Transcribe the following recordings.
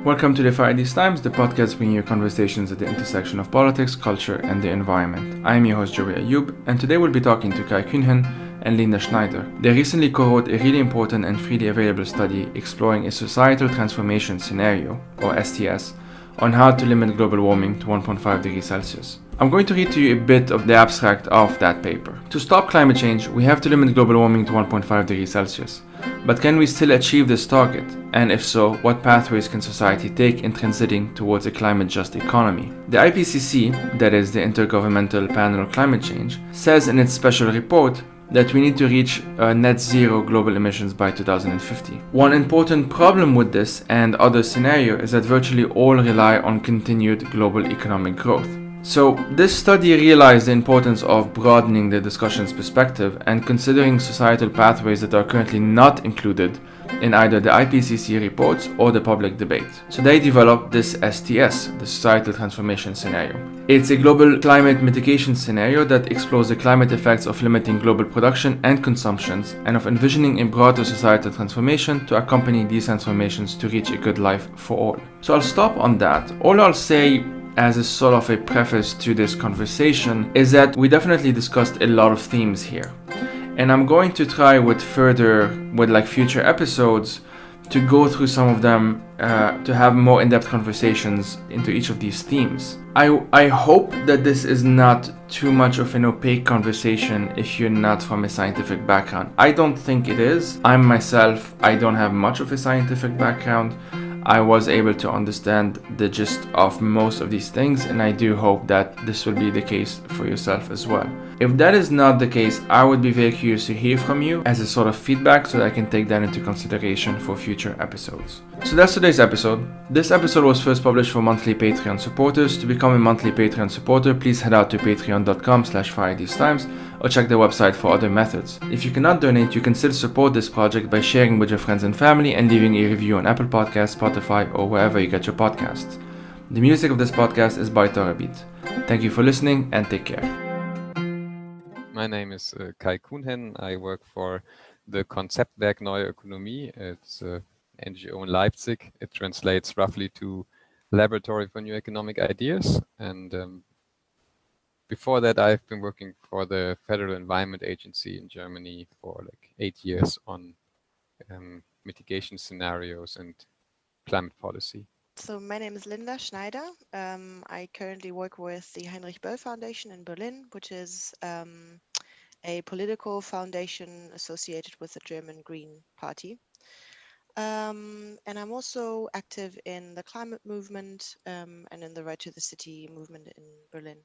Welcome to the Fire These Times, the podcast bringing you conversations at the intersection of politics, culture, and the environment. I am your host, Joey Ayoub, and today we'll be talking to Kuhnhenn and Linda Schneider. They recently co-wrote a really important and freely available study exploring a societal transformation scenario, or STS, on how to limit global warming to 1.5 degrees Celsius. I'm going to read to you a bit of the abstract of that paper. To stop climate change, we have to limit global warming to 1.5 degrees Celsius. But can we still achieve this target? And if so, what pathways can society take in transiting towards a climate-just economy? The IPCC, that is the Intergovernmental Panel on Climate Change, says in its special report that we need to reach net zero global emissions by 2050. One important problem with this and other scenario is that virtually all rely on continued global economic growth. So this study realized the importance of broadening the discussion's perspective and considering societal pathways that are currently not included in either the IPCC reports or the public debate. So they developed this STS, the Societal Transformation Scenario. It's a global climate mitigation scenario that explores the climate effects of limiting global production and consumptions and of envisioning a broader societal transformation to accompany these transformations to reach a good life for all. So I'll stop on that. All I'll say as a sort of a preface to this conversation is that we definitely discussed a lot of themes here. And I'm going to try with future episodes to go through some of them to have more in-depth conversations into each of these themes. I hope that this is not too much of an opaque conversation if you're not from a scientific background. I don't think it is. I don't have much of a scientific background. I was able to understand the gist of most of these things, and I do hope that this will be the case for yourself as well. If that is not the case, I would be very curious to hear from you as a sort of feedback so that I can take that into consideration for future episodes. So that's today's episode. This episode was first published for monthly Patreon supporters. To become a monthly Patreon supporter, please head out to patreon.com/firethesetimes or check their website for other methods. If you cannot donate, you can still support this project by sharing with your friends and family and leaving a review on Apple Podcasts, Spotify, or wherever you get your podcasts. The music of this podcast is by Torabit. Thank you for listening and take care. My name is Kuhnhenn. I work for the Konzeptwerk Neue Ökonomie. It's an NGO in Leipzig. It translates roughly to Laboratory for New Economic Ideas. And before that, I've been working for the Federal Environment Agency in Germany for 8 years on mitigation scenarios and climate policy. So my name is Linda Schneider. I currently work with the Heinrich Böll Foundation in Berlin, which is a political foundation associated with the German Green Party. And I'm also active in the climate movement and in the Right to the City movement in Berlin.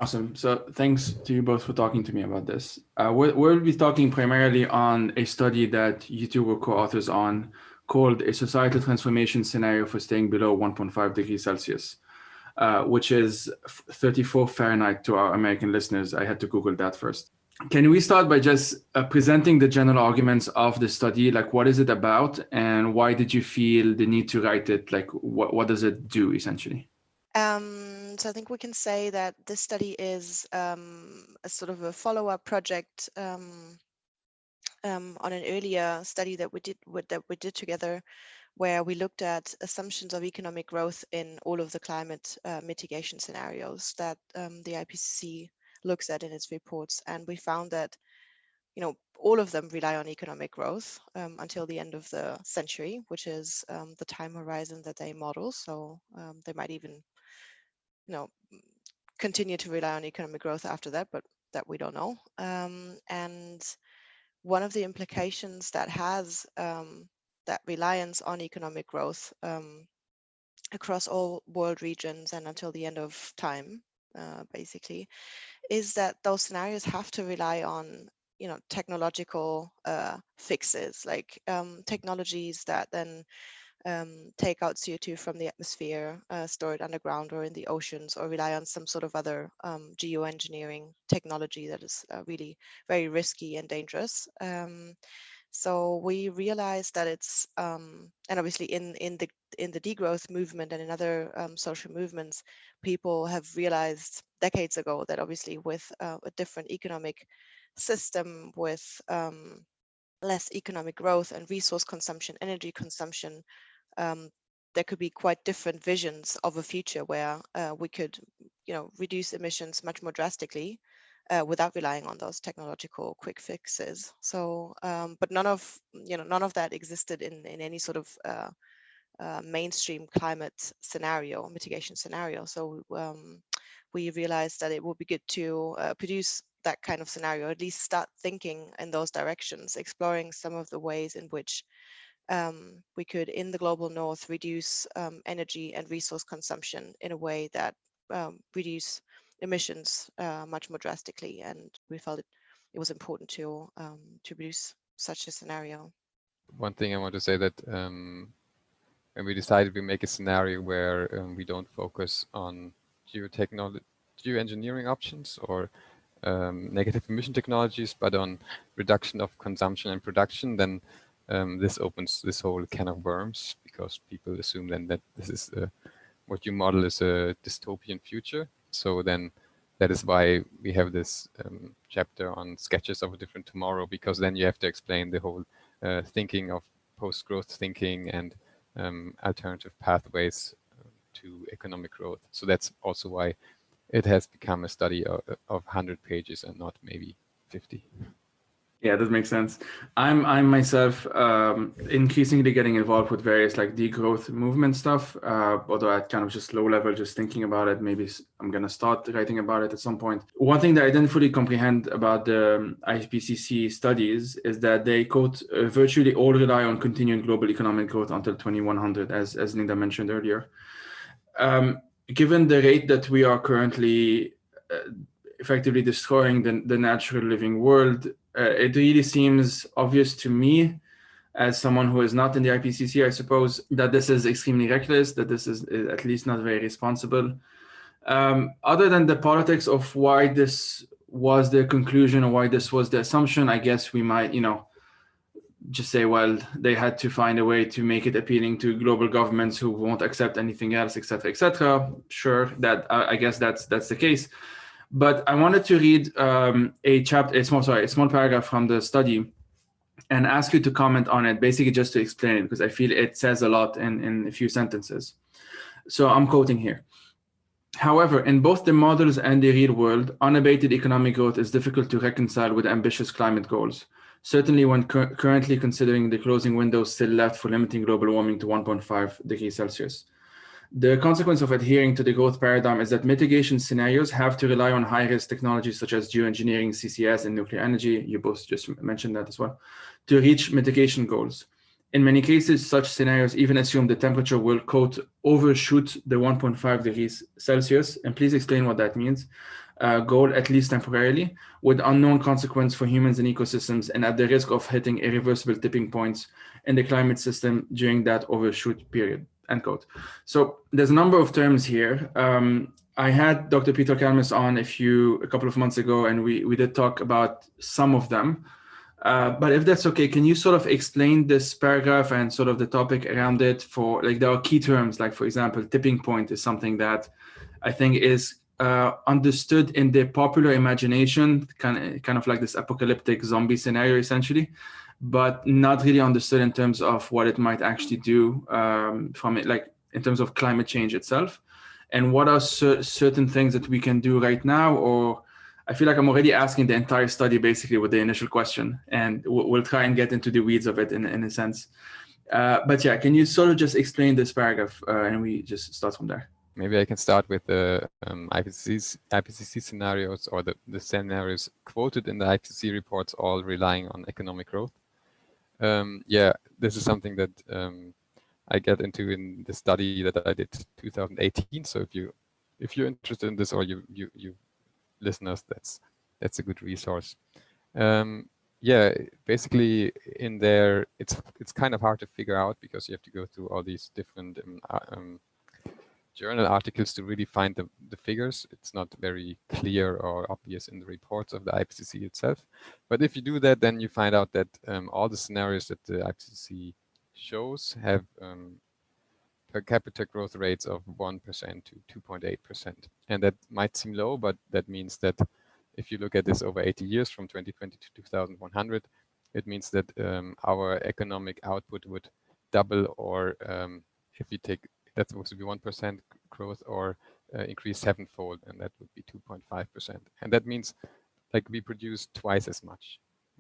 Awesome. So thanks to you both for talking to me about this. We'll be talking primarily on a study that you two were co-authors on called A Societal Transformation Scenario for Staying Below 1.5 degrees Celsius, which is 34 Fahrenheit to our American listeners. I had to Google that first. Can we start by just presenting the general arguments of the study? What is it about and why did you feel the need to write it? What does it do essentially? So I think we can say that this study is a sort of a follow-up project on an earlier study that we did together, where we looked at assumptions of economic growth in all of the climate mitigation scenarios that the IPCC looks at in its reports, and we found that all of them rely on economic growth until the end of the century, which is the time horizon that they model. So they might even continue to rely on economic growth after that, but that we don't know. And one of the implications that has that reliance on economic growth across all world regions and until the end of time, basically, is that those scenarios have to rely on technological fixes, like technologies that then take out CO2 from the atmosphere, store it underground or in the oceans, or rely on some sort of other geoengineering technology that is really very risky and dangerous. So we realized that it's, and obviously in the degrowth movement and in other social movements, people have realized decades ago that obviously with a different economic system, with less economic growth and resource consumption, energy consumption, there could be quite different visions of a future where we could, reduce emissions much more drastically without relying on those technological quick fixes. So, but none of that existed in any sort of mainstream climate scenario, mitigation scenario. So we realized that it would be good to produce that kind of scenario, at least start thinking in those directions, exploring some of the ways in which we could, in the global north, reduce energy and resource consumption in a way that reduce emissions much more drastically. And we felt it was important to produce such a scenario. One thing I want to say that when we decided we make a scenario where we don't focus on geoengineering options or negative emission technologies, but on reduction of consumption and production, then this opens this whole can of worms, because people assume then that this is what you model is a dystopian future. So then that is why we have this chapter on sketches of a different tomorrow, because then you have to explain the whole thinking of post-growth thinking and alternative pathways to economic growth. So that's also why it has become a study of 100 pages and not maybe 50. Yeah, that makes sense. I'm myself increasingly getting involved with various like degrowth movement stuff, although at kind of just low level, just thinking about it. Maybe I'm going to start writing about it at some point. One thing that I didn't fully comprehend about the IPCC studies is that they quote virtually all rely on continuing global economic growth until 2100, as Linda mentioned earlier. Given the rate that we are currently effectively destroying the natural living world, it really seems obvious to me, as someone who is not in the IPCC, I suppose, that this is extremely reckless, that this is at least not very responsible. Other than the politics of why this was the conclusion or why this was the assumption, I guess we might, just say, well, they had to find a way to make it appealing to global governments who won't accept anything else, et cetera, et cetera. Sure, that I guess that's the case. But I wanted to read a small paragraph from the study and ask you to comment on it, basically just to explain it, because I feel it says a lot in a few sentences. So I'm quoting here. However, in both the models and the real world, unabated economic growth is difficult to reconcile with ambitious climate goals, certainly when currently considering the closing window still left for limiting global warming to 1.5 degrees Celsius. The consequence of adhering to the growth paradigm is that mitigation scenarios have to rely on high-risk technologies such as geoengineering, CCS, and nuclear energy, you both just mentioned that as well, to reach mitigation goals. In many cases, such scenarios even assume the temperature will, quote, overshoot the 1.5 degrees Celsius, and please explain what that means, goal, at least temporarily, with unknown consequence for humans and ecosystems, and at the risk of hitting irreversible tipping points in the climate system during that overshoot period, end quote. So there's a number of terms here. I had Dr. Peter Kalmus on a couple of months ago, and we did talk about some of them. But if that's okay, can you sort of explain this paragraph and sort of the topic around it? For like, there are key terms, like for example, tipping point is something that I think is understood in the popular imagination, kind of like this apocalyptic zombie scenario, essentially, but not really understood in terms of what it might actually do from it, like in terms of climate change itself, and what are certain things that we can do right now. Or I feel like I'm already asking the entire study basically with the initial question, and we'll try and get into the weeds of it in a sense. But yeah, can you sort of just explain this paragraph and we just start from there? Maybe I can start with the IPCC scenarios, or the scenarios quoted in the IPCC reports, all relying on economic growth. Yeah, this is something that I get into in the study that I did 2018. So if you're interested in this, or you listeners, that's a good resource. Yeah, basically in there, it's kind of hard to figure out, because you have to go through all these different journal articles to really find the figures. It's not very clear or obvious in the reports of the IPCC itself. But if you do that, then you find out that all the scenarios that the IPCC shows have per capita growth rates of 1% to 2.8%. And that might seem low, but that means that if you look at this over 80 years, from 2020 to 2100, it means that our economic output would double or if you take that's supposed to be 1% growth, or increase sevenfold, and that would be 2.5%. And that means like we produce twice as much,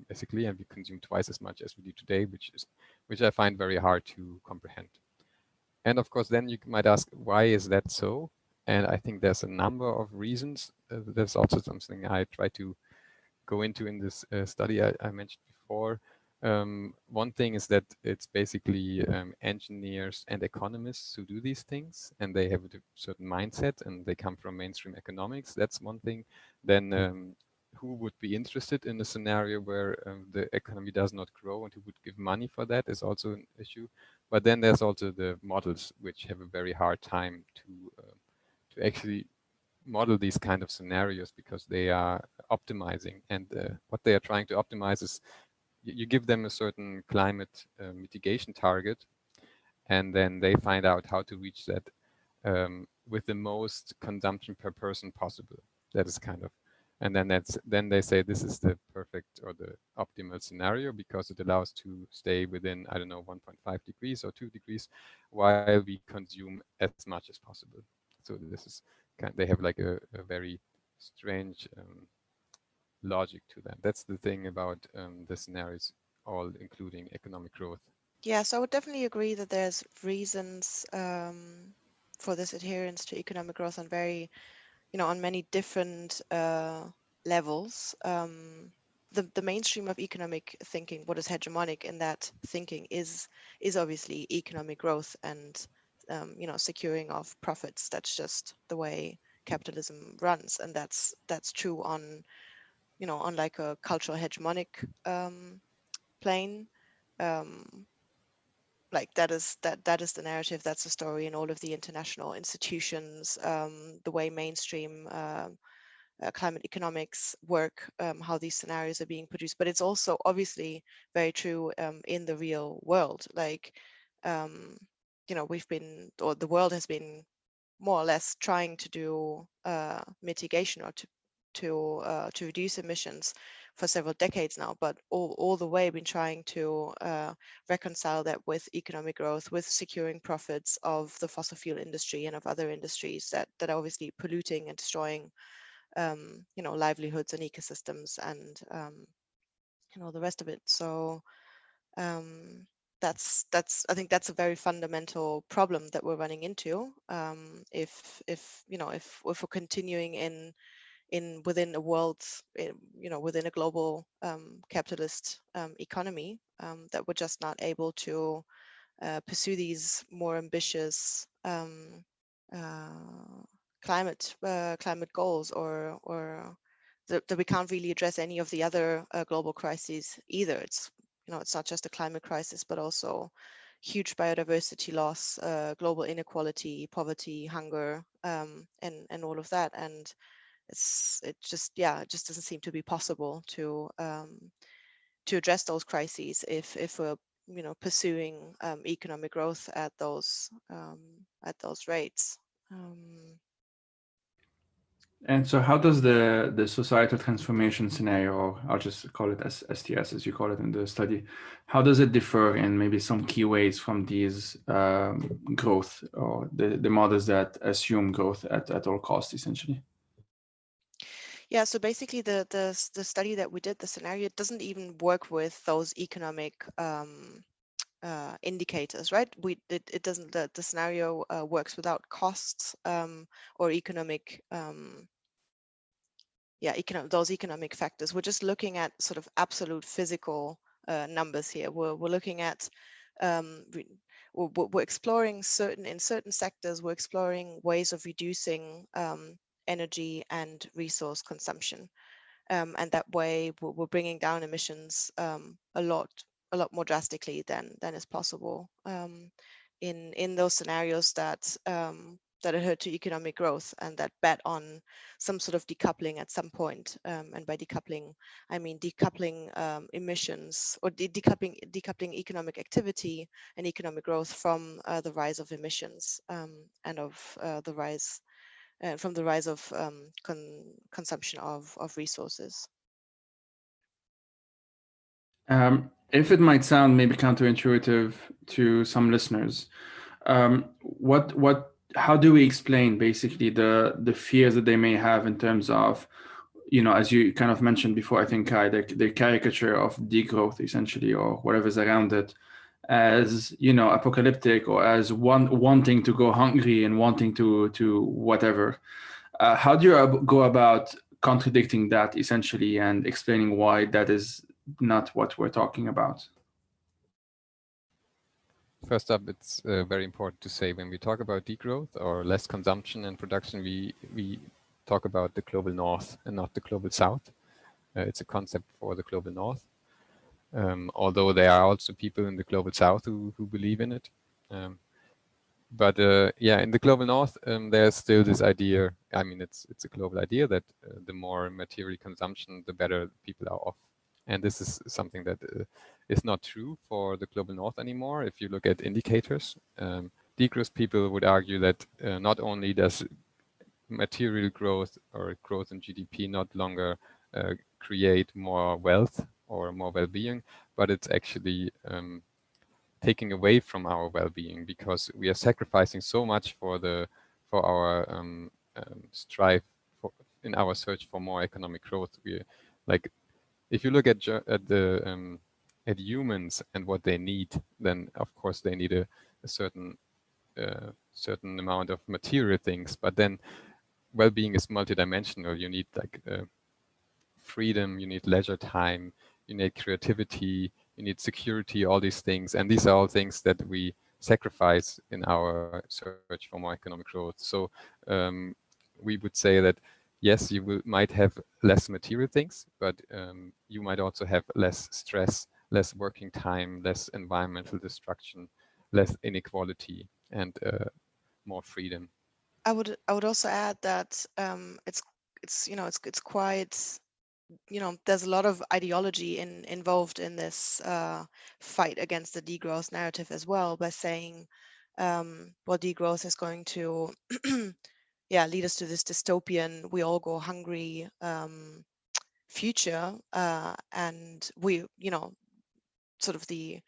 basically, and we consume twice as much as we do today, which I find very hard to comprehend. And of course, then you might ask, why is that so? And I think there's a number of reasons. There's also something I try to go into in this study I mentioned before. One thing is that it's basically engineers and economists who do these things, and they have a certain mindset, and they come from mainstream economics. That's one thing. Then who would be interested in a scenario where the economy does not grow, and who would give money for that is also an issue. But then there's also the models, which have a very hard time to actually model these kind of scenarios, because they are optimizing, and what they are trying to optimize is you give them a certain climate mitigation target, and then they find out how to reach that with the most consumption per person possible. That is kind of, and then they say this is the perfect or the optimal scenario, because it allows to stay within, I don't know, 1.5 degrees or 2 degrees, while we consume as much as possible. So this is they have like a very strange logic to them. That's the thing about the scenarios, all including economic growth. Yeah, so I would definitely agree that there's reasons for this adherence to economic growth on on many different levels. The mainstream of economic thinking, what is hegemonic in that thinking, is obviously economic growth and securing of profits. That's just the way capitalism runs, and that's true on on like a cultural hegemonic plane. Like that is the narrative, that's the story in all of the international institutions, the way mainstream climate economics work, how these scenarios are being produced. But it's also obviously very true in the real world. Like we've been, or the world has been, more or less trying to do mitigation, or to reduce emissions for several decades now, but all the way been trying to reconcile that with economic growth, with securing profits of the fossil fuel industry and of other industries that are obviously polluting and destroying livelihoods and ecosystems and the rest of it. So that's I think that's a very fundamental problem that we're running into if we're continuing within a world, within a global capitalist economy, that we're just not able to pursue these more ambitious climate goals, or that we can't really address any of the other global crises either. It's not just a climate crisis, but also huge biodiversity loss, global inequality, poverty, hunger, and all of that. And it just doesn't seem to be possible to address those crises if we're pursuing economic growth at those rates. And so how does the societal transformation scenario, or I'll just call it as STS as you call it in the study, how does it differ in maybe some key ways from these growth, or the models that assume growth at all costs, essentially? Yeah, so basically the study that we did, the scenario, doesn't even work with those economic indicators, right? It doesn't, the scenario works without costs or economic those economic factors. We're just looking at sort of absolute physical numbers here. We're looking at we're exploring in certain sectors, we're exploring ways of reducing energy and resource consumption, and that way we're bringing down emissions a lot more drastically than is possible in those scenarios that adhere to economic growth and that bet on some sort of decoupling at some point. And by decoupling, I mean decoupling emissions, or decoupling economic activity and economic growth from the rise of emissions and of the rise from the rise of consumption of resources. If it might sound maybe counterintuitive to some listeners, How do we explain basically the fears that they may have in terms of, as you kind of mentioned before, I think, Kai, the caricature of degrowth essentially, or whatever's around it, as apocalyptic, or as wanting to go hungry and wanting to whatever. How do you go about contradicting that essentially and explaining why that is not what we're talking about? First up, it's very important to say when we talk about degrowth or less consumption and production, we talk about the global north and not the global south. It's a concept for the global north, although there are also people in the global south who believe in it. But in the global north, there's still this idea. I mean, it's a global idea that the more material consumption, the better people are off. And this is something that is not true for the global north anymore. If you look at indicators, degrowth people would argue that not only does material growth or growth in GDP not longer create more wealth or more well-being, but it's actually taking away from our well-being, because we are sacrificing so much for our strive in our search for more economic growth. We like. If you look at humans and what they need, then of course they need a certain amount of material things. But then, well-being is multidimensional. You need freedom. You need leisure time. You need creativity. You need security. All these things, and these are all things that we sacrifice in our search for more economic growth. So we would say that, yes, you might have less material things, but you might also have less stress, less working time, less environmental destruction, less inequality, and more freedom. I would also add that it's quite, there's a lot of ideology involved in this fight against the degrowth narrative as well, by saying, well, degrowth is going to lead us to this dystopian, we all go hungry future, and we, sort of the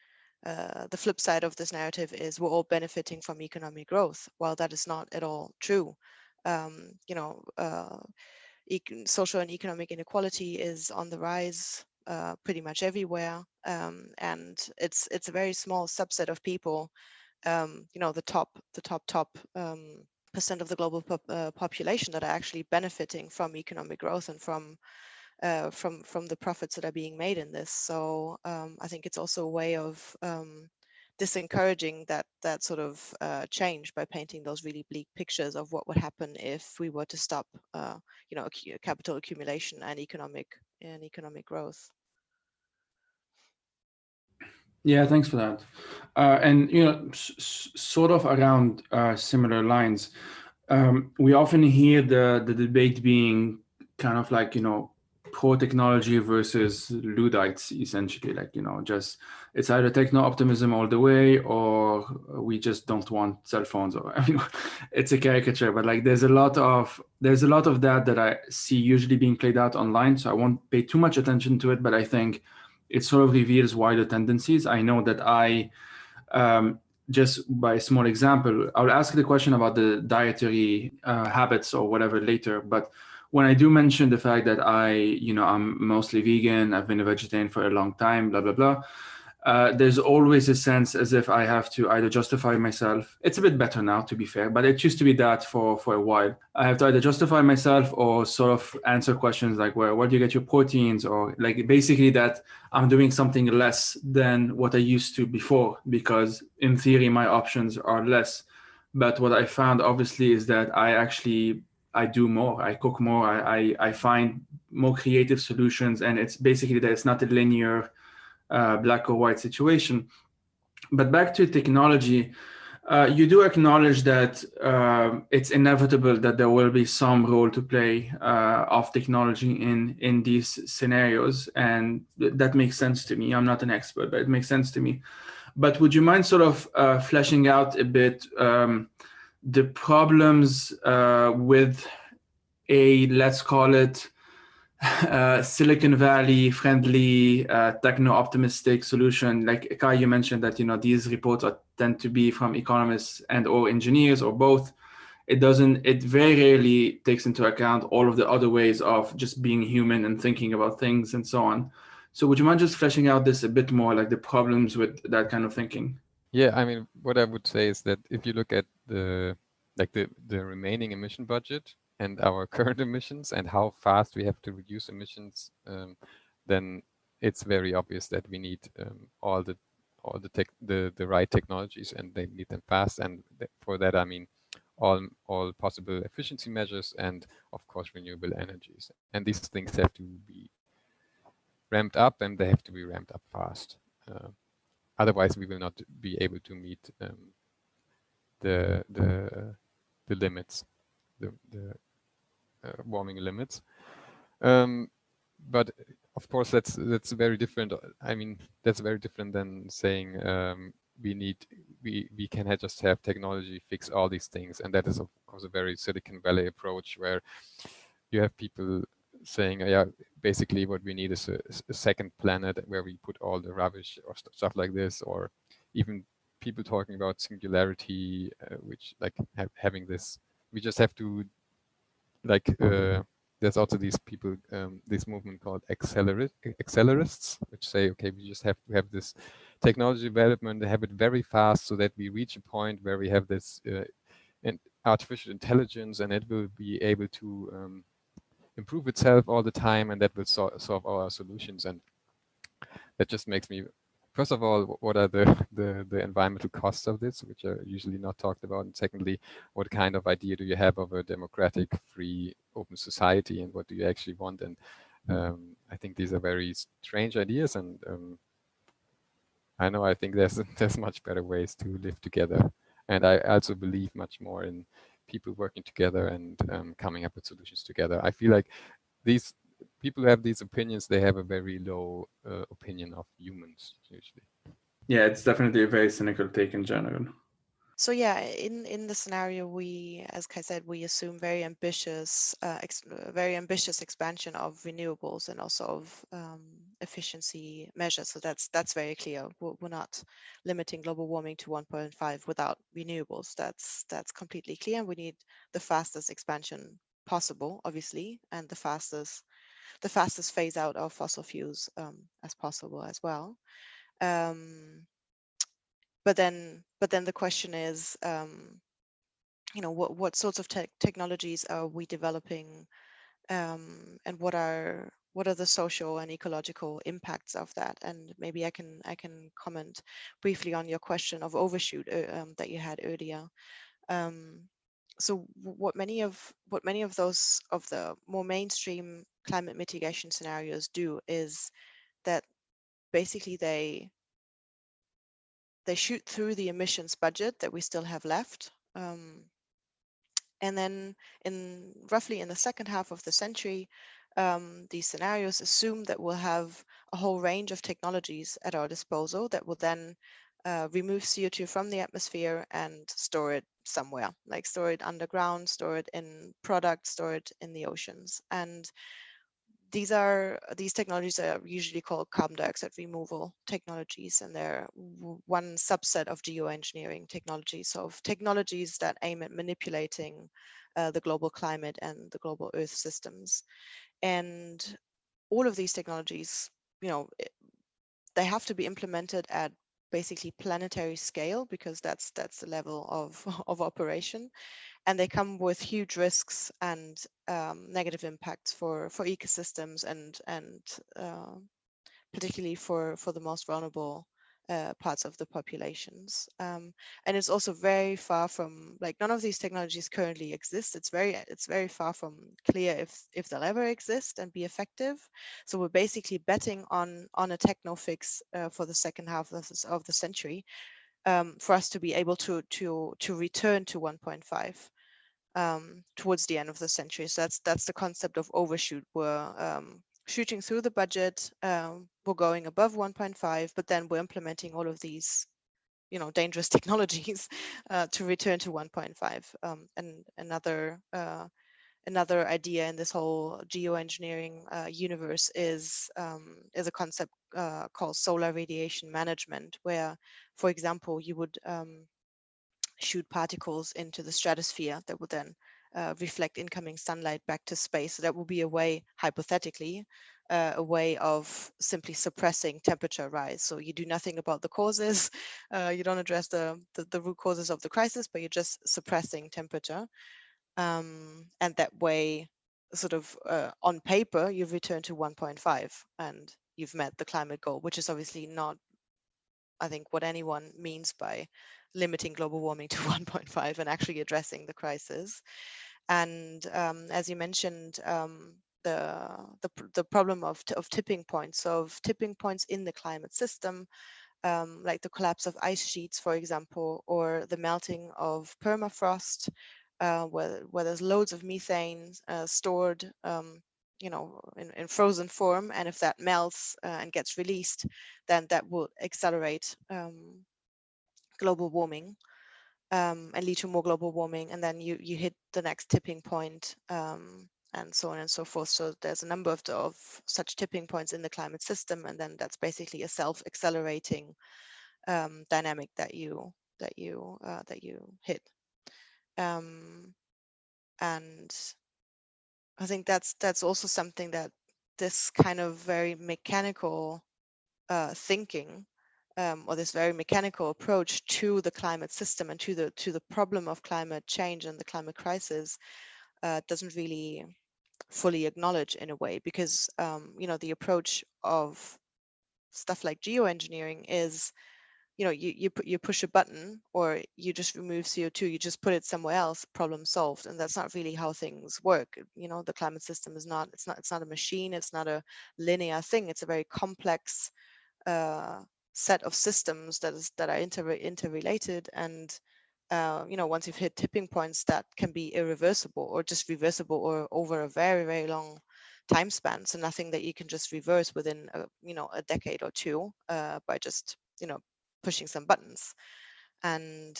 flip side of this narrative is we're all benefiting from economic growth. While that is not at all true. Social and economic inequality is on the rise pretty much everywhere, and it's a very small subset of people, the top percent of the global population that are actually benefiting from economic growth and from the profits that are being made in this. So I think it's also a way of disencouraging that sort of change by painting those really bleak pictures of what would happen if we were to stop capital accumulation and economic growth. Yeah, thanks for that. And sort of around similar lines, we often hear the debate being kind of like, pro-technology versus Luddites, essentially, like, just it's either techno-optimism all the way, or we just don't want cell phones, or it's a caricature, but like there's a lot of that I see usually being played out online, so I won't pay too much attention to it, but I think it sort of reveals wider tendencies. I know that just by a small example, I'll ask the question about the dietary habits or whatever later, but when I do mention the fact that I'm mostly vegan, I've been a vegetarian for a long time, blah, blah, blah, there's always a sense as if I have to either justify myself. It's a bit better now, to be fair, but it used to be that for a while. I have to either justify myself or sort of answer questions like, where do you get your proteins? Or like basically that I'm doing something less than what I used to before, because in theory, my options are less. But what I found obviously is that I do more, I cook more, I find more creative solutions. And it's basically that it's not a linear black or white situation. But back to technology, you do acknowledge that it's inevitable that there will be some role to play of technology in these scenarios. And that makes sense to me. I'm not an expert, but it makes sense to me. But would you mind sort of fleshing out a bit the problems with let's call it Silicon Valley friendly, techno-optimistic solution. Like Kai, you mentioned that these reports tend to be from economists and or engineers or both. It very rarely takes into account all of the other ways of just being human and thinking about things and so on. So would you mind just fleshing out this a bit more, like the problems with that kind of thinking? Yeah, I mean, what I would say is that if you look at the remaining emission budget and our current emissions and how fast we have to reduce emissions, then it's very obvious that we need all the right technologies, and they need them fast. And for that, I mean, all possible efficiency measures and of course renewable energies. And these things have to be ramped up, and they have to be ramped up fast. Otherwise, we will not be able to meet the limits, the warming limits. But of course, that's very different. I mean, that's very different than saying we can just have technology fix all these things, and that is of course a very Silicon Valley approach where you have people saying, yeah, basically what we need is a second planet where we put all the rubbish or stuff like this, or even people talking about singularity, which like having this, we just have to like there's also these people, this movement called accelerists, which say, okay, we just have to have this technology development, have it very fast so that we reach a point where we have this artificial intelligence, and it will be able to improve itself all the time, and that will solve our solutions. And that just makes me, first of all, what are the environmental costs of this, which are usually not talked about, and secondly, what kind of idea do you have of a democratic, free, open society, and what do you actually want? And I think these are very strange ideas, and I think there's much better ways to live together, and I also believe much more in people working together and coming up with solutions together. I feel like these people who have these opinions, they have a very low opinion of humans usually. Yeah, it's definitely a very cynical take in general. So yeah, in the scenario, we, as Kai said, we assume very ambitious expansion of renewables and also of efficiency measures. So that's very clear. We're not limiting global warming to 1.5 without renewables. That's completely clear. And we need the fastest expansion possible, obviously, and the fastest phase out of fossil fuels as possible as well. But then the question is, what sorts of technologies are we developing, and what are the social and ecological impacts of that? And maybe I can comment briefly on your question of overshoot that you had earlier. So what many of those of the more mainstream climate mitigation scenarios do is that basically they shoot through the emissions budget that we still have left. And then roughly in the second half of the century, these scenarios assume that we'll have a whole range of technologies at our disposal that will then remove CO2 from the atmosphere and store it somewhere, like store it underground, store it in products, store it in the oceans. And these technologies are usually called carbon dioxide removal technologies, and they're one subset of geoengineering technologies, so of technologies that aim at manipulating the global climate and the global Earth systems. And all of these technologies, they have to be implemented at basically planetary scale, because that's the level of operation. And they come with huge risks and negative impacts for ecosystems and particularly for the most vulnerable parts of the populations. And it's also very far from, like, none of these technologies currently exist. It's very far from clear if they'll ever exist and be effective. So we're basically betting on a techno fix for the second half of the century, for us to be able to return to 1.5. Towards the end of the century. So that's the concept of overshoot. We're shooting through the budget, we're going above 1.5, but then we're implementing all of these, dangerous technologies to return to 1.5. And another idea in this whole geoengineering universe is a concept called solar radiation management, where, for example, you would shoot particles into the stratosphere that would then reflect incoming sunlight back to space. So that will be a way, hypothetically, a way of simply suppressing temperature rise. So you do nothing about the causes, you don't address the root causes of the crisis, but you're just suppressing temperature. And that way, sort of on paper, you've returned to 1.5 and you've met the climate goal, which is obviously not, I think, what anyone means by limiting global warming to 1.5 and actually addressing the crisis. And as you mentioned, the problem of tipping points, in the climate system, like the collapse of ice sheets, for example, or the melting of permafrost, where there's loads of methane stored, in frozen form, and if that melts and gets released, then that will accelerate global warming and lead to more global warming, and then you hit the next tipping point, and so on and so forth. So there's a number of such tipping points in the climate system, and then that's basically a self-accelerating dynamic that you hit. And I think that's also something that this kind of very mechanical thinking, or this very mechanical approach to the climate system and to the problem of climate change and the climate crisis doesn't really fully acknowledge in a way, because the approach of stuff like geoengineering is, you push a button, or you just remove CO2, you just put it somewhere else, problem solved. And that's not really how things work. The climate system is not, it's not a machine, it's not a linear thing, it's a very complex set of systems that are interrelated. And once you've hit tipping points that can be irreversible or just reversible or over a very, very long time span, so nothing that you can just reverse within a decade or two by just pushing some buttons. And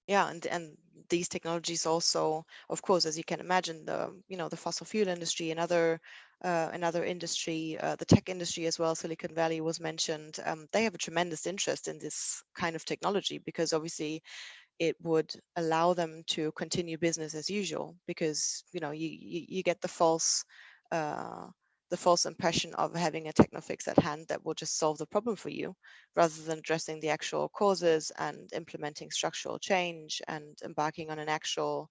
and these technologies also, of course, as you can imagine, the fossil fuel industry and another industry, the tech industry as well, Silicon Valley was mentioned, they have a tremendous interest in this kind of technology, because obviously it would allow them to continue business as usual, because you get the false impression of having a techno fix at hand that will just solve the problem for you, rather than addressing the actual causes and implementing structural change and embarking on an actual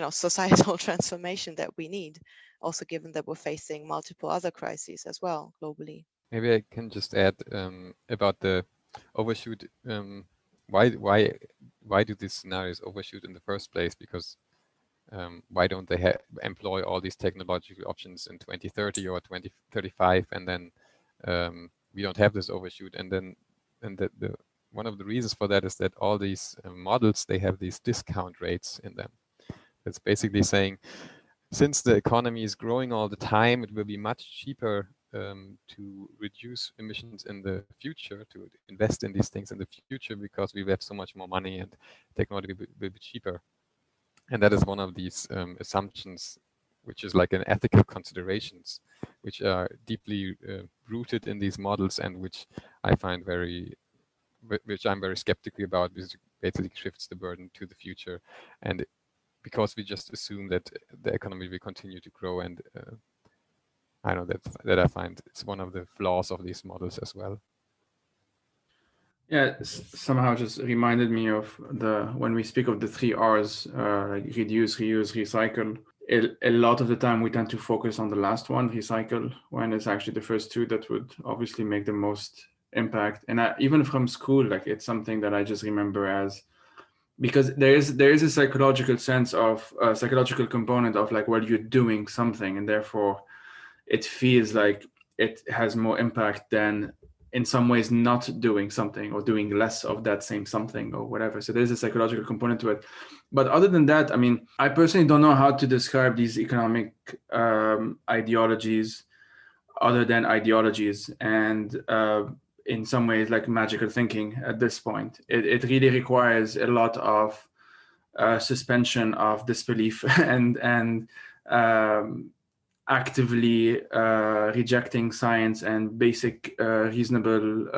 societal transformation that we need, also given that we're facing multiple other crises as well globally. Maybe I can just add about the overshoot. Why do these scenarios overshoot in the first place? Because why don't they employ all these technological options in 2030 or 2035, and then we don't have this overshoot? And then the one of the reasons for that is that all these models, they have these discount rates in them. It's basically saying, since the economy is growing all the time, it will be much cheaper to reduce emissions in the future, to invest in these things in the future, because we have so much more money and technology will be cheaper. And that is one of these assumptions, which is like an ethical considerations, which are deeply rooted in these models, and which I find which I'm very skeptical about, because it basically shifts the burden to the future. And because we just assume that the economy will continue to grow, and I know that I find it's one of the flaws of these models as well. Yeah, somehow just reminded me of when we speak of the 3 R's, like reduce, reuse, recycle. A lot of the time we tend to focus on the last one, recycle, when it's actually the first 2 that would obviously make the most impact. And even from school, like, it's something that I just remember as, because there is a psychological sense of psychological component of, like, well, you're doing something, and therefore it feels like it has more impact than in some ways not doing something, or doing less of that same something, or whatever. So there's a psychological component to it. But other than that, I mean, I personally don't know how to describe these economic ideologies other than ideologies, and in some ways like magical thinking at this point. It really requires a lot of suspension of disbelief and actively rejecting science and basic reasonable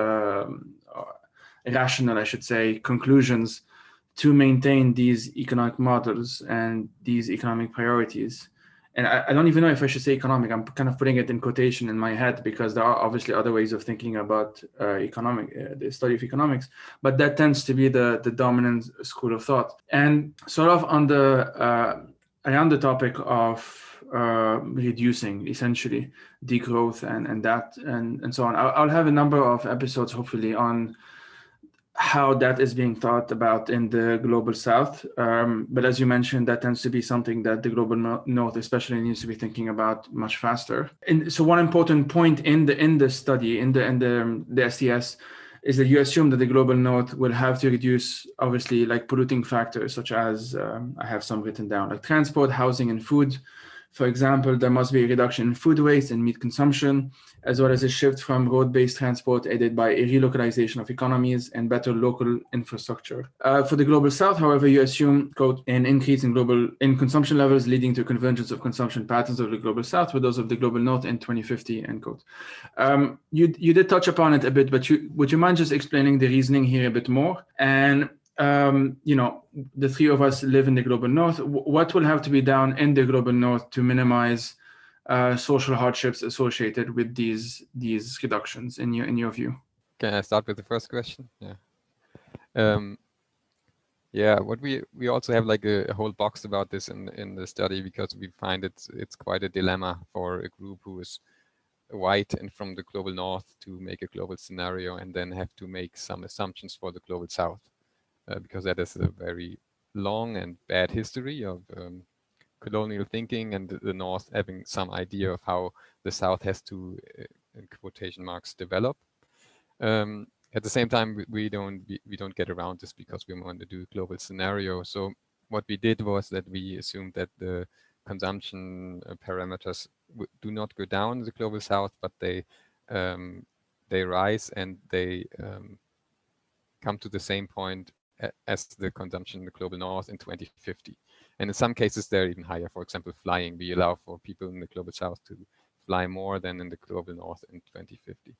rational, I should say, conclusions to maintain these economic models and these economic priorities. And I don't even know if I should say economic. I'm kind of putting it in quotation in my head because there are obviously other ways of thinking about the study of economics, but that tends to be the dominant school of thought. And sort of on around the topic of reducing essentially degrowth and so on. I'll have a number of episodes hopefully on how that is being thought about in the global south. But as you mentioned, that tends to be something that the global north especially needs to be thinking about much faster. And so one important point in the study, in the STS, is that you assume that the global north will have to reduce, obviously, like polluting factors, such as, I have some written down, like transport, housing, and food. For example, there must be a reduction in food waste and meat consumption, as well as a shift from road-based transport aided by a relocalization of economies and better local infrastructure. For the global south, however, you assume, quote, an increase in consumption levels leading to convergence of consumption patterns of the global south with those of the global north in 2050, end quote. You did touch upon it a bit, but would you mind just explaining the reasoning here a bit more? And the three of us live in the global north. What will have to be done in the global north to minimize social hardships associated with these reductions in your view? Can I start with the first question? Yeah. What we also have like a whole box about this in the study, because we find it's quite a dilemma for a group who is white and from the global north to make a global scenario and then have to make some assumptions for the global south. Because that is a very long and bad history of colonial thinking, and the North having some idea of how the South has to, in quotation marks, develop. At the same time, we don't get around this because we want to do a global scenario. So what we did was that we assumed that the consumption parameters do not go down in the global South, but they rise and they come to the same point as the consumption in the global north in 2050. And in some cases, they're even higher. For example, flying. We allow for people in the global south to fly more than in the global north in 2050.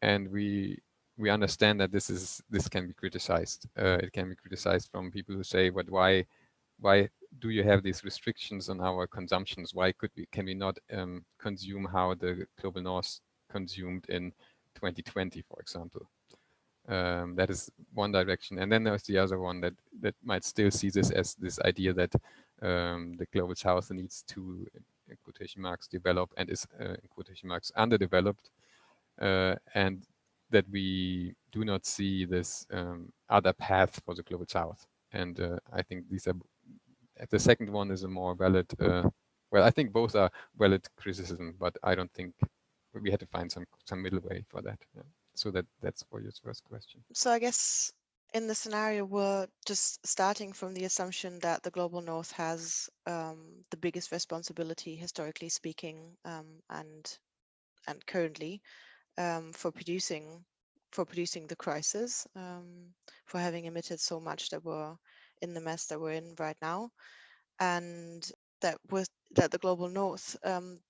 And we understand that this can be criticized. It can be criticized from people who say, but why do you have these restrictions on our consumptions? Why can we not consume how the global north consumed in 2020, for example? That is one direction, and then there's the other one that might still see this as this idea that the global south needs to, in quotation marks, develop and is, in quotation marks, underdeveloped, and that we do not see this other path for the global south. And I think these are, the second one is a more valid, well, I think both are valid criticism, but I don't think we had to find some middle way for that. Yeah. So that's for your first question. So I guess in the scenario, we're just starting from the assumption that the global north has the biggest responsibility, historically speaking, and currently for producing the crisis, for having emitted so much that we're in the mess that we're in right now, and that the global north,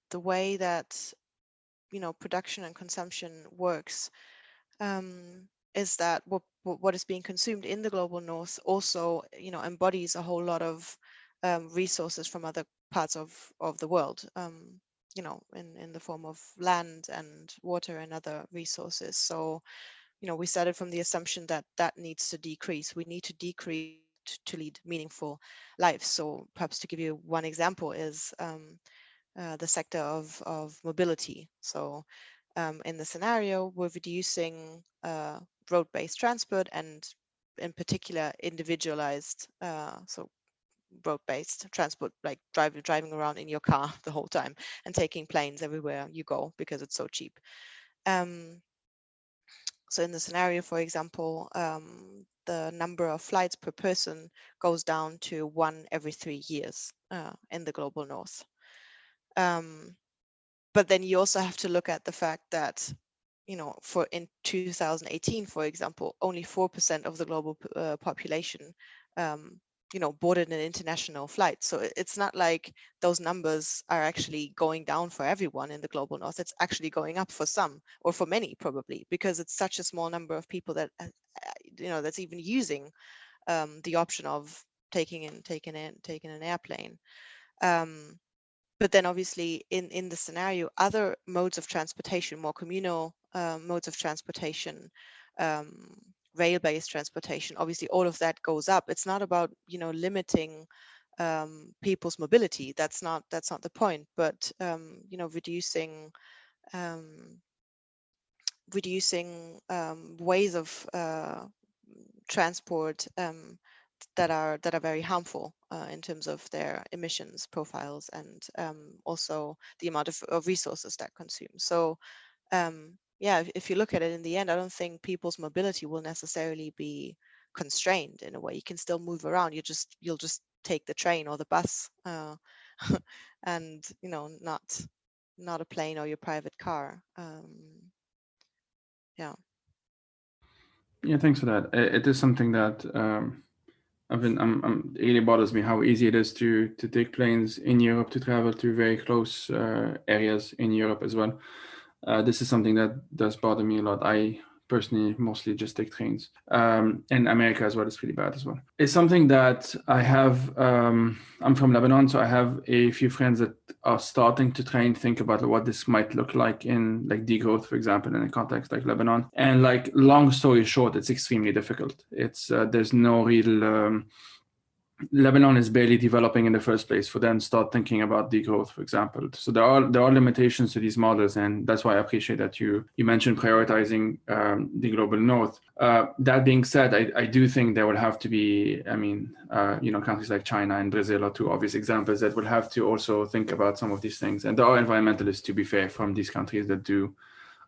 the way that production and consumption works, is that what is being consumed in the global north also embodies a whole lot of resources from other parts of the world, in the form of land and water and other resources. So we started from the assumption that needs to decrease. We need to decrease to lead meaningful lives. So perhaps to give you one example is the sector of mobility. So in the scenario, we're reducing road-based transport, and in particular individualized, so road-based transport, like driving around in your car the whole time and taking planes everywhere you go because it's so cheap. So in the scenario, for example, the number of flights per person goes down to 1 every 3 years in the global north. But then you also have to look at the fact that for in 2018, for example, only 4% of the global population, boarded an international flight. So it's not like those numbers are actually going down for everyone in the global north. It's actually going up for some, or for many probably, because it's such a small number of people that, that's even using the option of taking an airplane. But then obviously in the scenario, other modes of transportation, more communal modes of transportation, rail-based transportation, obviously all of that goes up. It's not about, limiting people's mobility. That's not the point, but, reducing ways of transport that are very harmful in terms of their emissions profiles, and also the amount of resources that consume. So yeah, if you look at it in the end, I don't think people's mobility will necessarily be constrained in a way. You can still move around. You'll just take the train or the bus, and not a plane or your private car. Yeah. Yeah, thanks for that. It is something that it really bothers me how easy it is to take planes in Europe to travel to very close areas in Europe as well. This is something that does bother me a lot. I personally mostly just take trains. In America as well, it's pretty bad as well. It's something that I have, I'm from Lebanon, so I have a few friends that are starting to try and think about what this might look like in like degrowth, for example, in a context like Lebanon. And like, long story short, it's extremely difficult. It's there's no real Lebanon is barely developing in the first place for them to start thinking about degrowth, for example. So there are limitations to these models, and that's why I appreciate that you mentioned prioritizing the global north. That being said, I do think there will have to be, countries like China and Brazil are two obvious examples that will have to also think about some of these things. And there are environmentalists, to be fair, from these countries that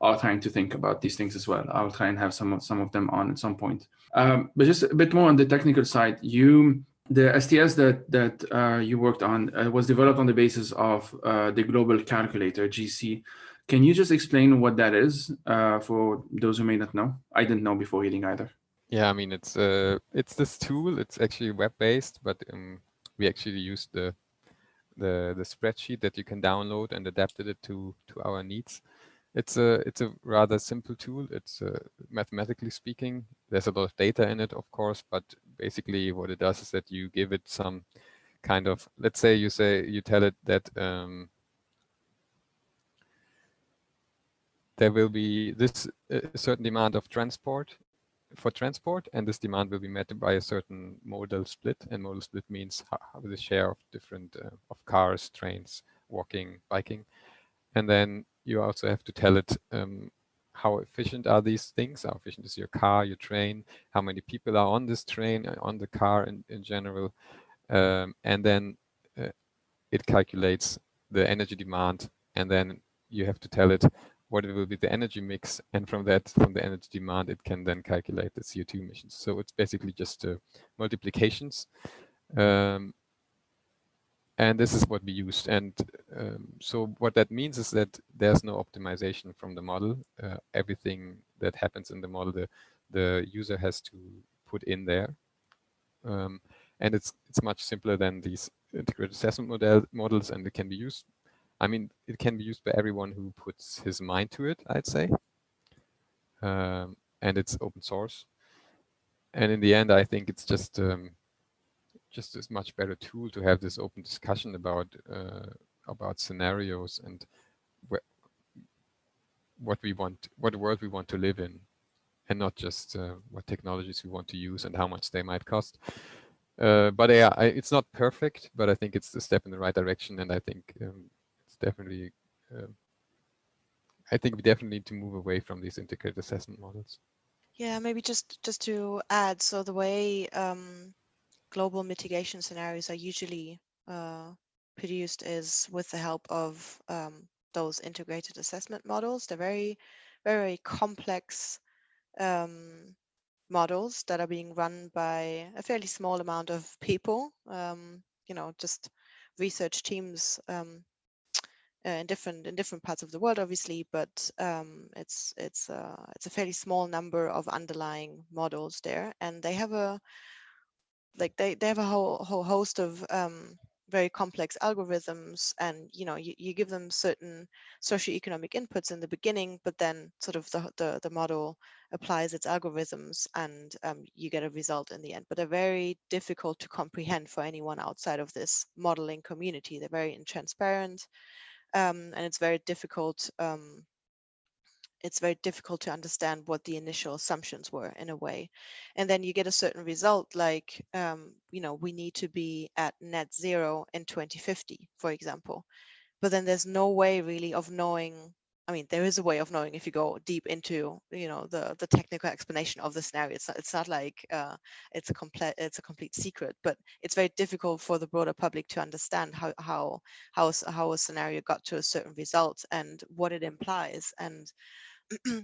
are trying to think about these things as well. I'll try and have some of them on at some point. But just a bit more on the technical side, the STS that you worked on was developed on the basis of the Global Calculator, GC. Can you just explain what that is for those who may not know? I didn't know before reading either. Yeah, I mean, it's this tool. It's actually web-based, but we actually used the spreadsheet that you can download and adapted it to our needs. It's a rather simple tool. It's mathematically speaking, there's a lot of data in it, of course, but basically what it does is that you give it some kind of, let's say you tell it that there will be this certain demand of transport, and this demand will be met by a certain modal split, and modal split means how the share of different of cars, trains, walking, biking, and then you also have to tell it how efficient are these things, how efficient is your car, your train, how many people are on this train, on the car in general, and then it calculates the energy demand, and then you have to tell it what will be the energy mix, and from the energy demand, it can then calculate the CO2 emissions. So it's basically just multiplications. And this is what we used. And so what that means is that there's no optimization from the model. Everything that happens in the model, the user has to put in there. And it's much simpler than these integrated assessment models, and it can be used. I mean, it can be used by everyone who puts his mind to it, I'd say. And it's open source. And in the end, I think it's just a much better tool to have this open discussion about scenarios and what world we want to live in, and not just what technologies we want to use and how much they might cost. But yeah, it's not perfect, but I think it's a step in the right direction, and I think it's definitely. I think we definitely need to move away from these integrated assessment models. Yeah, maybe just to add, so the way global mitigation scenarios are usually produced is with the help of those integrated assessment models. They're very, very complex models that are being run by a fairly small amount of people, just research teams in different parts of the world, obviously, but it's a fairly small number of underlying models there, and they have a they have a whole host of very complex algorithms, and you give them certain socioeconomic inputs in the beginning, but then sort of the model applies its algorithms, and you get a result in the end. But they're very difficult to comprehend for anyone outside of this modeling community. They're very intransparent, and it's very difficult. It's very difficult to understand what the initial assumptions were in a way. And then you get a certain result like, we need to be at net zero in 2050, for example. But then there's no way really of knowing. I mean, there is a way of knowing if you go deep into, the technical explanation of the scenario. It's not like it's a complete secret, but it's very difficult for the broader public to understand how a scenario got to a certain result and what it implies, and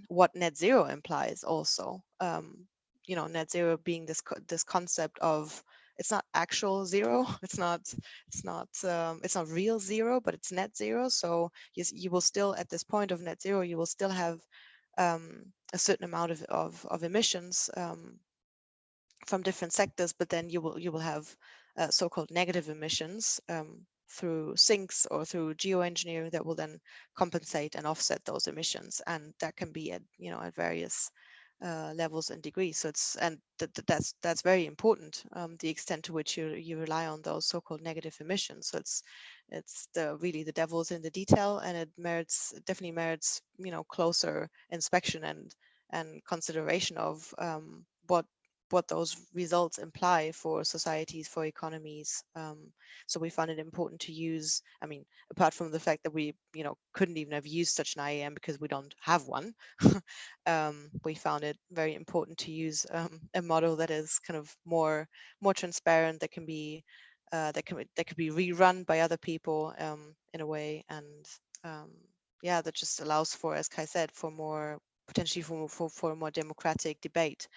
what net zero implies also. Net zero being this concept of, it's not actual zero, it's not real zero, but it's net zero. So you will still, at this point of net zero, you will still have a certain amount of emissions from different sectors, but then you will have so-called negative emissions through sinks or through geoengineering that will then compensate and offset those emissions, and that can be at various levels and degrees. So that's very important, the extent to which you rely on those so-called negative emissions. So it's really the devil's in the detail, and it definitely merits closer inspection and consideration of what those results imply for societies, for economies. So we found it important to use, apart from the fact that we, couldn't even have used such an IAM because we don't have one, we found it very important to use a model that is kind of more transparent, that can be that could be rerun by other people in a way, and that just allows for, as Kai said, for more potentially for a more democratic debate.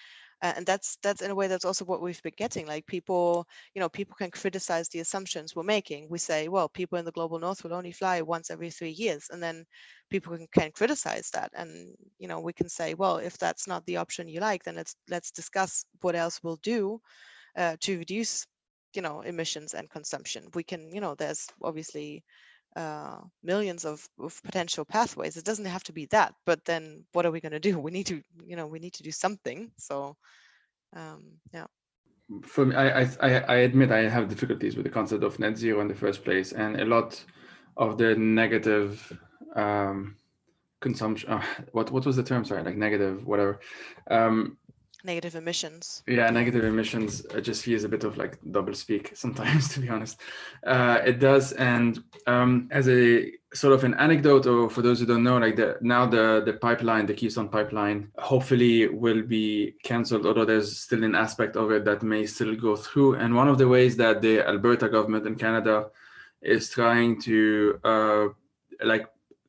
And that's in a way, that's also what we've been getting. Like people can criticize the assumptions we're making. We say, well, people in the global north will only fly once every 3 years, and then people can criticize that, and we can say, well, if that's not the option you like, then let's discuss what else we'll do to reduce emissions and consumption. We can, there's obviously millions of potential pathways. It doesn't have to be that, but then what are we going to do? We need to do something. So For me, I admit I have difficulties with the concept of net zero in the first place, and a lot of the negative consumption. What was the term? Sorry, like negative whatever. Negative emissions. Negative emissions just feels a bit of like double speak sometimes, to be honest. It does, and as a sort of an anecdote, or for those who don't know, like the pipeline, the Keystone pipeline, hopefully will be cancelled, although there's still an aspect of it that may still go through. And one of the ways that the Alberta government in Canada is trying to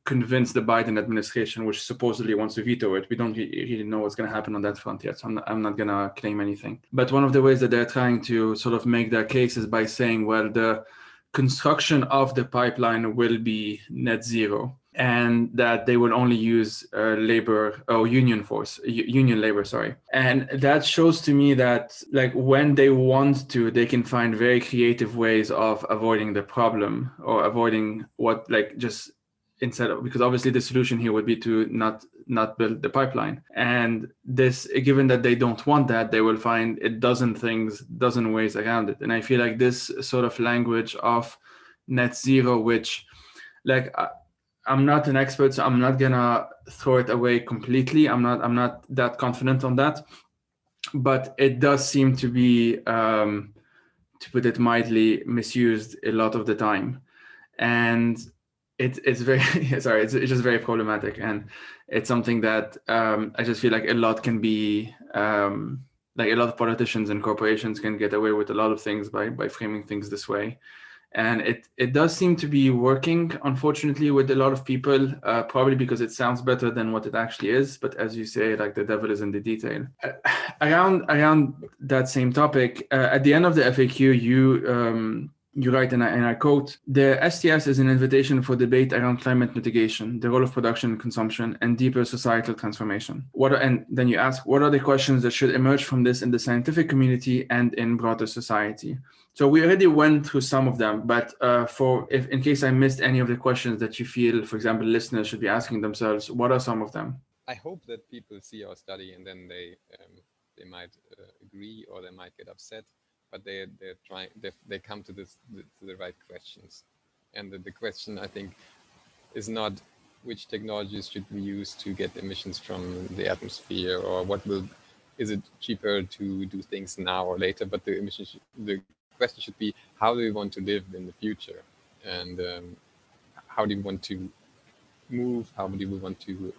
convince the Biden administration, which supposedly wants to veto it. We don't really know what's going to happen on that front yet, so I'm not going to claim anything. But one of the ways that they're trying to sort of make their case is by saying, well, the construction of the pipeline will be net zero, and that they will only use union labor, sorry. And that shows to me that like when they want to, they can find very creative ways of avoiding the problem, or avoiding what, like, just instead of, because obviously the solution here would be to not build the pipeline. And this, given that they don't want that, they will find a dozen ways around it. And I feel like this sort of language of net zero, which, like, I'm not an expert, so I'm not gonna throw it away completely. I'm not that confident on that, but it does seem to be, to put it mildly, misused a lot of the time. And it's very sorry, it's just very problematic, and it's something that I just feel like a lot can be like a lot of politicians and corporations can get away with a lot of things by framing things this way. And it does seem to be working, unfortunately, with a lot of people, probably because it sounds better than what it actually is. But as you say, like, the devil is in the detail. Around that same topic, at the end of the FAQ, You write, and I quote, "The STS is an invitation for debate around climate mitigation, the role of production and consumption, and deeper societal transformation." And then you ask, what are the questions that should emerge from this in the scientific community and in broader society? So we already went through some of them, but if in case I missed any of the questions that you feel, for example, listeners should be asking themselves, what are some of them? I hope that people see our study and then they might agree or they might get upset, but they come to the right questions. And the question, I think, is not which technologies should we use to get emissions from the atmosphere, or is it cheaper to do things now or later, but the question should be, how do we want to live in the future, and how do we want to move, how do we want to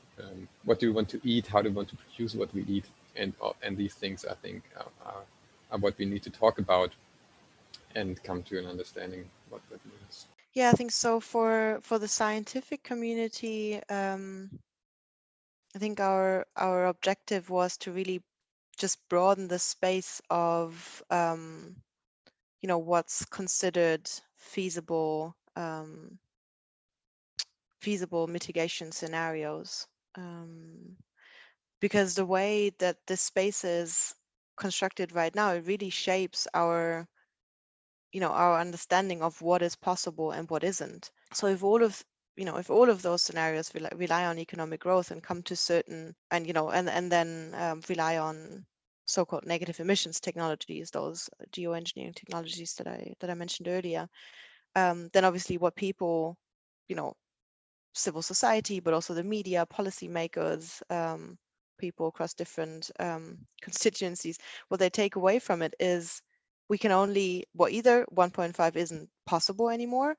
what do we want to eat, how do we want to produce what we eat, and these things, I think, are what we need to talk about and come to an understanding what that means. Yeah, I think so. For the scientific community, I think our objective was to really just broaden the space of what's considered feasible mitigation scenarios, because the way that this space is constructed right now, it really shapes our understanding of what is possible and what isn't. So if all of those scenarios rely on economic growth and come to certain, and then rely on so-called negative emissions technologies, those geoengineering technologies that I mentioned earlier, then obviously what people, civil society, but also the media, policymakers, people across different constituencies, what they take away from it is we can only, either 1.5 isn't possible anymore,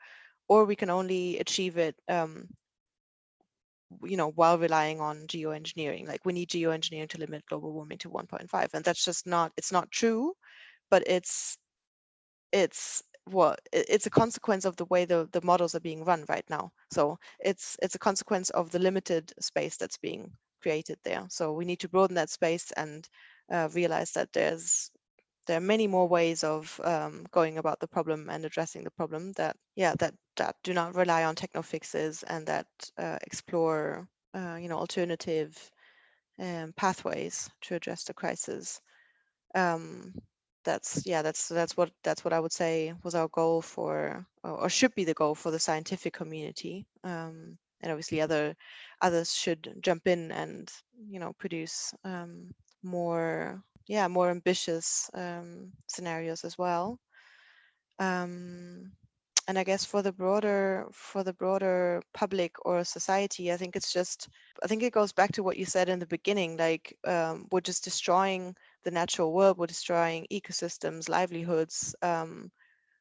or we can only achieve it while relying on geoengineering. Like, we need geoengineering to limit global warming to 1.5, and that's just it's not true, but it's a consequence of the way the models are being run right now. So it's a consequence of the limited space that's being created there. So we need to broaden that space and realize that there are many more ways of going about the problem and addressing the problem that do not rely on techno fixes, and that explore alternative pathways to address the crisis. That's what I would say was our goal for, or should be the goal for, the scientific community. And obviously others should jump in and produce more ambitious scenarios as well. And I guess for the broader public or society, I think it goes back to what you said in the beginning. Like, we're just destroying the natural world, we're destroying ecosystems, livelihoods,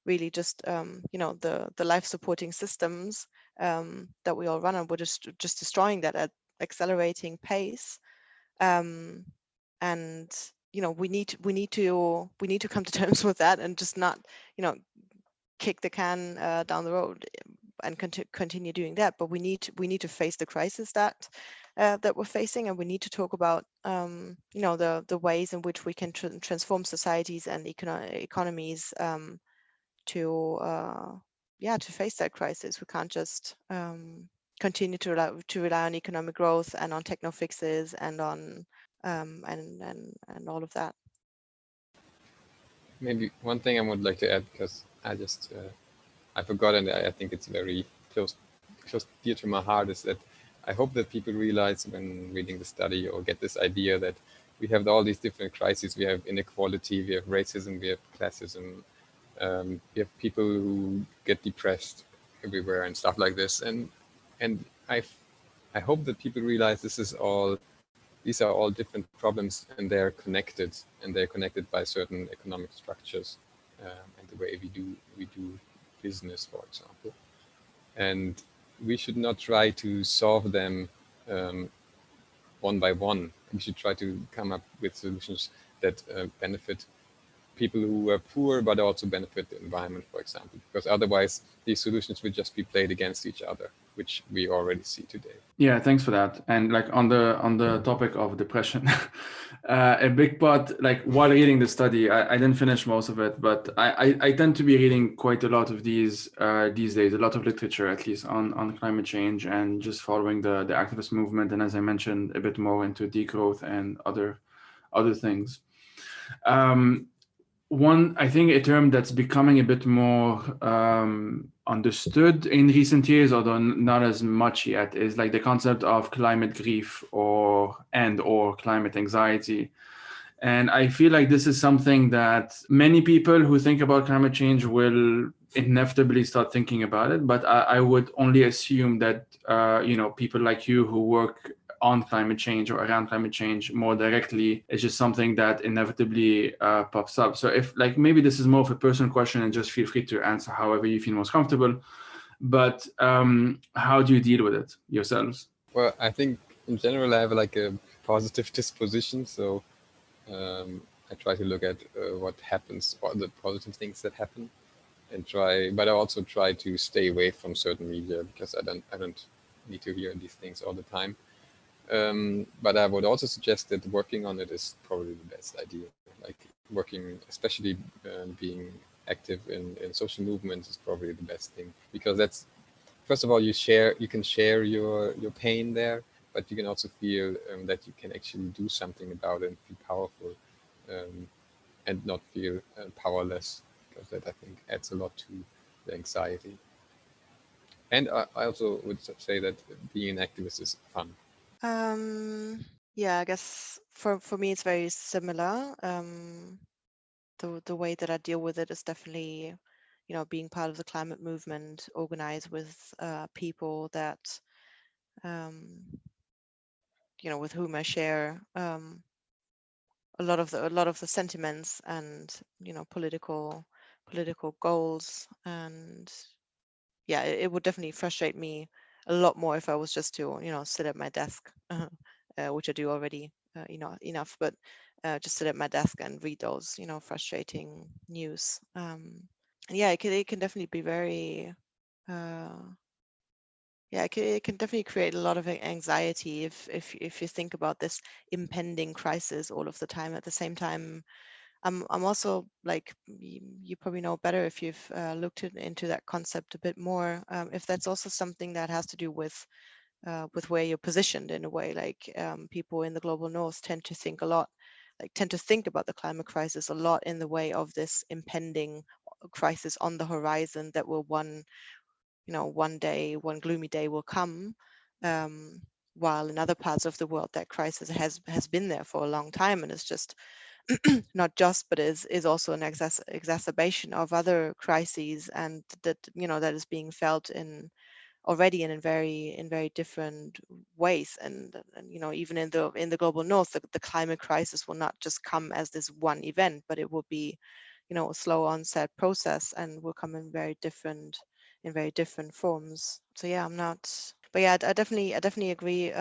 really just the life supporting systems that we all run on. We're just destroying that at accelerating pace, and we need to come to terms with that, and just not kick the can down the road and continue doing that. But we need to face the crisis that we're facing, and we need to talk about the ways in which we can transform societies and economies to face that crisis. We can't just continue to rely on economic growth and on techno fixes and on and all of that. Maybe one thing I would like to add, because I forgot, and I think it's very close dear to my heart, is that I hope that people realize when reading the study, or get this idea, that we have all these different crises. We have inequality, we have racism, we have classism, we have people who get depressed everywhere and stuff like this. And I hope that people realize these are all different problems, and they're connected, by certain economic structures and the way we do business, for example. And we should not try to solve them one by one. We should try to come up with solutions that benefit people who are poor, but also benefit the environment, for example, because otherwise these solutions would just be played against each other, which we already see today. Yeah, thanks for that. And like on the topic of depression, a big part, like while reading the study, I didn't finish most of it, but I tend to be reading quite a lot of these days, a lot of literature at least on climate change and just following the activist movement. And as I mentioned, a bit more into degrowth and other things. One, I think a term that's becoming a bit more understood in recent years, although not as much yet, is like the concept of climate grief or climate anxiety. And I feel like this is something that many people who think about climate change will inevitably start thinking about it. But I would only assume that, people like you who work on climate change or around climate change more directly, it's just something that inevitably pops up. So if like maybe this is more of a personal question, and just feel free to answer however you feel most comfortable. But how do you deal with it yourselves? Well, I think in general I have like a positive disposition, so I try to look at what happens, what the positive things that happen, and but I also try to stay away from certain media because I don't need to hear these things all the time. But I would also suggest that working on it is probably the best idea. Like working, especially being active in social movements is probably the best thing, because that's, first of all, you can share your pain there, but you can also feel that you can actually do something about it and feel powerful, and not feel powerless, because that I think adds a lot to the anxiety. And I also would say that being an activist is fun. Yeah, I guess for me it's very similar. The way that I deal with it is definitely, being part of the climate movement, organized with people that, with whom I share a lot of the sentiments and political goals. And yeah, it would definitely frustrate me a lot more if I was just to sit at my desk, which I do already enough, but just sit at my desk and read those frustrating news. And yeah, it can definitely be very it can definitely create a lot of anxiety if you think about this impending crisis all of the time. At the same time, I'm also like, you probably know better if you've looked into that concept a bit more. If that's also something that has to do with where you're positioned in a way, like people in the global north tend to think about the climate crisis a lot in the way of this impending crisis on the horizon that will one gloomy day will come. While in other parts of the world, that crisis has been there for a long time, and it's just not just, but is also an exacerbation of other crises, and that is being felt already in very different ways. And even in the global north, the climate crisis will not just come as this one event, but it will be a slow onset process and will come in very different forms. So yeah, but yeah, I definitely agree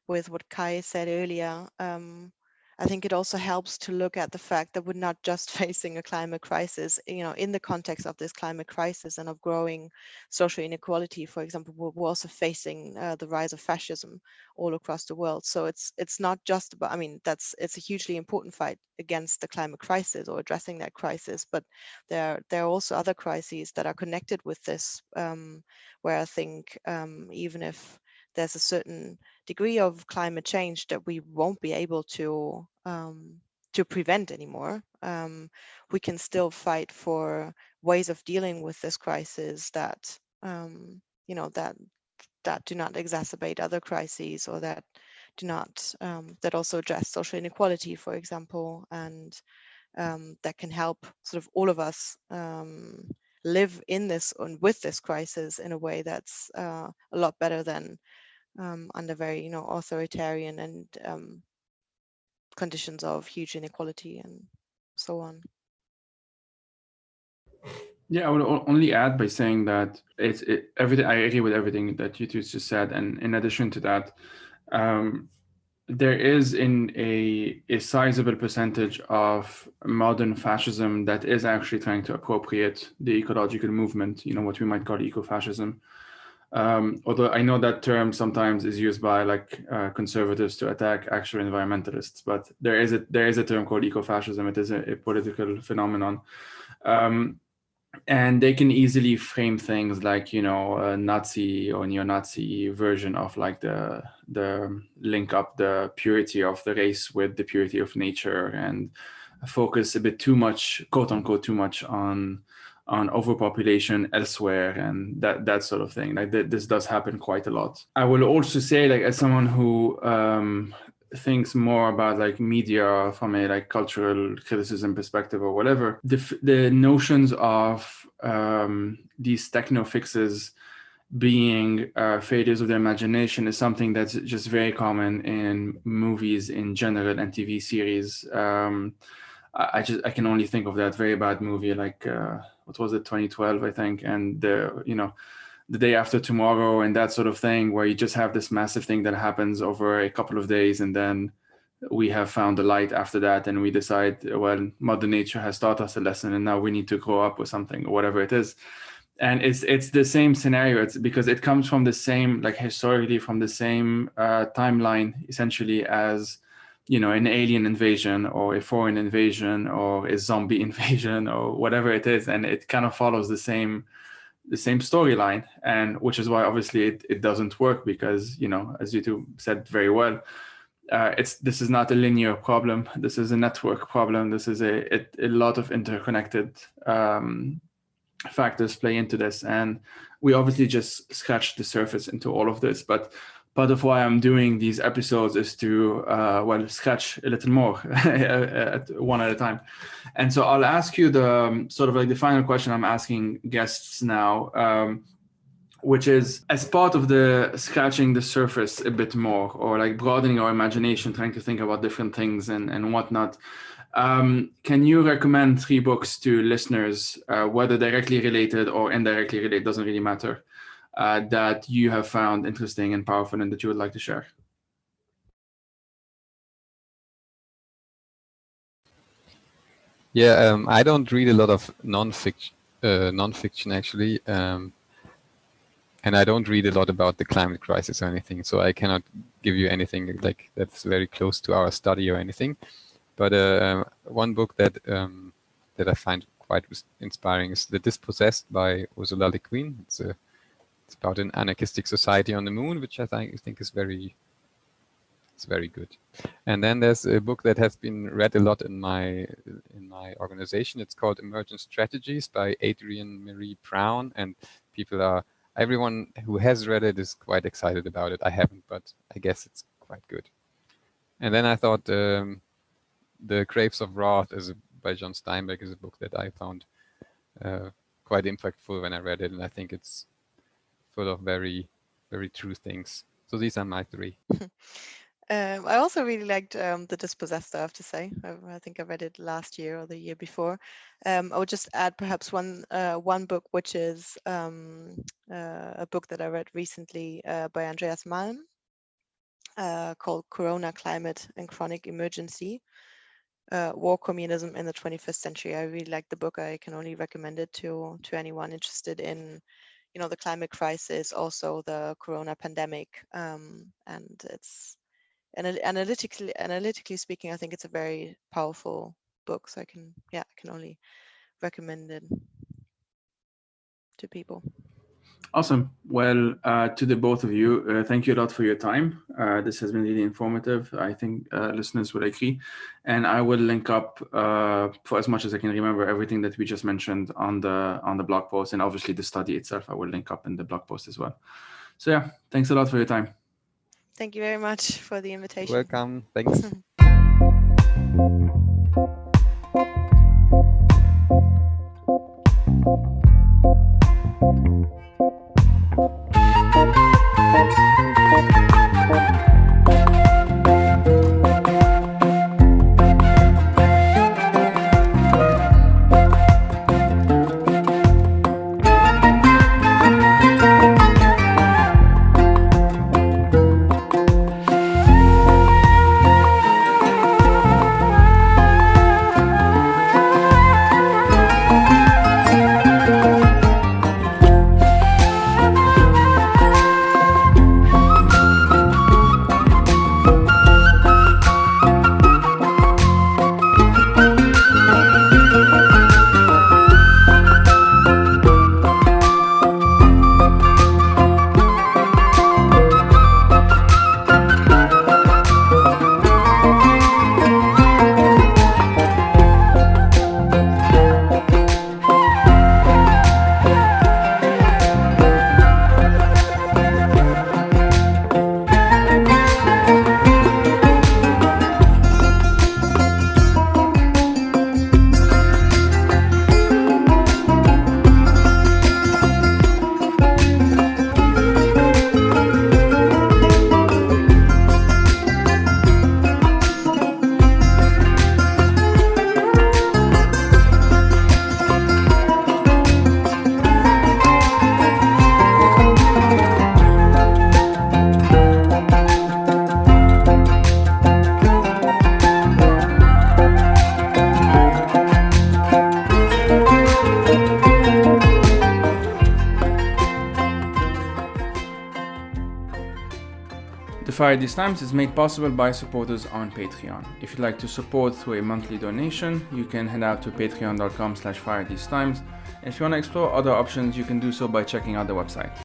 with what Kai said earlier. I think it also helps to look at the fact that we're not just facing a climate crisis, in the context of this climate crisis and of growing social inequality, for example, we're also facing the rise of fascism all across the world. So it's not just about, it's a hugely important fight against the climate crisis or addressing that crisis, but there are also other crises that are connected with this, where I think even if there's a certain degree of climate change that we won't be able to prevent anymore, we can still fight for ways of dealing with this crisis that that do not exacerbate other crises, or that do not that also address social inequality, for example, and that can help sort of all of us live in this and with this crisis in a way that's a lot better than under very authoritarian and conditions of huge inequality and so on. Yeah, I would only add by saying that everything. I agree with everything that you two just said, and in addition to that, there is in a sizable percentage of modern fascism that is actually trying to appropriate the ecological movement, what we might call ecofascism. Although I know that term sometimes is used by conservatives to attack actual environmentalists, but there is a term called ecofascism. It is a political phenomenon. And they can easily frame things like, a Nazi or neo-Nazi version of the link up the purity of the race with the purity of nature, and focus a bit too much, quote unquote, too much on overpopulation elsewhere and that sort of thing. This does happen quite a lot. I will also say, as someone who thinks more about media from a cultural criticism perspective or whatever, the notions of these techno fixes being failures of the imagination is something that's just very common in movies in general and TV series. I can only think of that very bad movie, what was it, 2012, I think, and the Day After Tomorrow and that sort of thing, where you just have this massive thing that happens over a couple of days, and then we have found the light after that, and we decide, well, Mother Nature has taught us a lesson, and now we need to grow up with something or whatever it is. And it's the same scenario. It's because it comes from the same, historically, from the same timeline, essentially, as an alien invasion or a foreign invasion or a zombie invasion or whatever it is, and it kind of follows the same storyline, and which is why obviously it doesn't work, because as you two said very well, this is not a linear problem. This is a network problem. This is a lot of interconnected factors play into this, and we obviously just scratched the surface into all of this. But part of why I'm doing these episodes is to scratch a little more one at a time. And so I'll ask you the sort of the final question I'm asking guests now, which is, as part of the scratching the surface a bit more, or broadening our imagination, trying to think about different things and whatnot, can you recommend 3 books to listeners, whether directly related or indirectly related, doesn't really matter, that you have found interesting and powerful and that you would like to share? Yeah, I don't read a lot of non-fiction actually, and I don't read a lot about the climate crisis or anything, so I cannot give you anything that's very close to our study or anything. But one book that I find quite inspiring is The Dispossessed by Ursula Le Guin. It's about an anarchistic society on the moon, which I think is very good. And then there's a book that has been read a lot in my organization. It's called Emergent Strategies by Adrienne Marie Brown, and everyone who has read it is quite excited about it. I haven't, but I guess it's quite good. And then I thought The Grapes of Wrath by John Steinbeck is a book that I found quite impactful when I read it, and I think it's full of very, very true things. So these are my 3. I also really liked The Dispossessed, I have to say. I think I read it last year or the year before. I would just add perhaps one book, which is a book that I read recently by Andreas Malm, called Corona, Climate and Chronic Emergency, War, Communism in the 21st Century. I really like the book. I can only recommend it to anyone interested in the climate crisis, also the corona pandemic, and it's analytically speaking, I think it's a very powerful book. So I can only recommend it to people. Awesome. Well, to the both of you, thank you a lot for your time. This has been really informative. I think listeners will agree. And I will link up, for as much as I can remember, everything that we just mentioned on the blog post, and obviously the study itself, I will link up in the blog post as well. So yeah, thanks a lot for your time. Thank you very much for the invitation. Welcome. Thanks. The Fire These Times is made possible by supporters on Patreon. If you'd like to support through a monthly donation, you can head out to patreon.com/firethesetimes. And if you want to explore other options, you can do so by checking out the website.